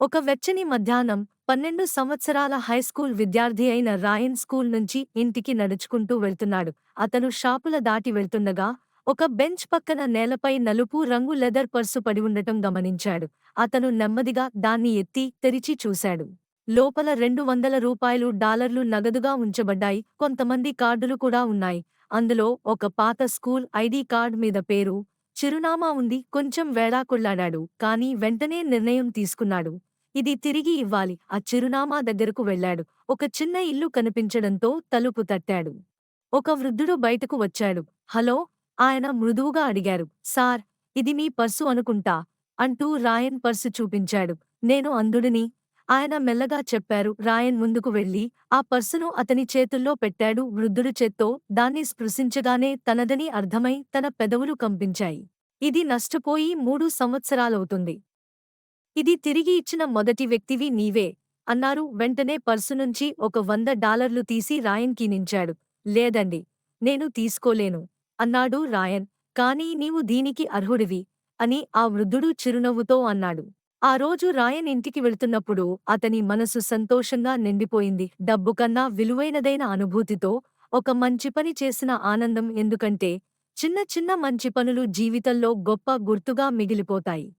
ఒక వెచ్చని మధ్యాహ్నం 12 సంవత్సరాల హైస్కూల్ విద్యార్థి అయిన రాయన్ స్కూల్ నుంచి ఇంటికి నడుచుకుంటూ వెళ్తున్నాడు. అతను షాపుల దాటి వెళ్తుండగా ఒక బెంచ్ పక్కన నేలపై నలుపు రంగు లెదర్ పర్సు పడి ఉండటం గమనించాడు. అతను నెమ్మదిగా దాన్ని ఎత్తి తెరిచి చూశాడు. లోపల రూ. 200 డాలర్లు నగదుగా ఉంచబడ్డాయి. కొంతమంది కార్డులు కూడా ఉన్నాయి. అందులో ఒక పాత స్కూల్ ఐడీ కార్డ్ మీద పేరు, చిరునామా ఉంది. కొంచెం వేళాకొళ్ళాడాడు, కానీ వెంటనే నిర్ణయం తీసుకున్నాడు. ఇది తిరిగి ఇవ్వాలి. ఆ చిరునామా దగ్గరకు వెళ్ళాడు. ఒక చిన్న ఇల్లు కనిపించడంతో తలుపు తట్టాడు. ఒక వృద్ధుడు బయటకు వచ్చాడు. హలో! ఆయన మృదువుగా అడిగారు. సార్, ఇది మీ పర్సు అనుకుంటా అంటూ రాయన్ పర్సు చూపించాడు. నేను అంధుడిని, ఆయన మెల్లగా చెప్పారు. రాయన్ ముందుకు వెళ్లి ఆ పర్సును అతని చేతుల్లో పెట్టాడు. వృద్ధుడు చేత్తో దాన్ని స్పృశించగానే తనదని అర్థమై తన పెదవులు కంపించాయి. ఇది నష్టపోయి 3 సంవత్సరాలవుతుంది. ఇది తిరిగి ఇచ్చిన మొదటి వ్యక్తివి నీవే అన్నారు. వెంటనే పర్సు నుంచి ఒక $100 తీసి రాయన్ కినించాడు. లేదండి, నేను తీసుకోలేను అన్నాడు రాయన్. కానీ నీవు దీనికి అర్హుడివి అని ఆ వృద్ధుడు చిరునవ్వుతో అన్నాడు. ఆ రోజు రాయన్ ఇంటికి వెళ్తున్నప్పుడు అతని మనసు సంతోషంగా నిండిపోయింది. డబ్బు కన్నా విలువైనదైన అనుభూతితో, ఒక మంచి పని చేసిన ఆనందం. ఎందుకంటే చిన్న చిన్న మంచి పనులు జీవితంలో గొప్ప గుర్తుగా మిగిలిపోతాయి.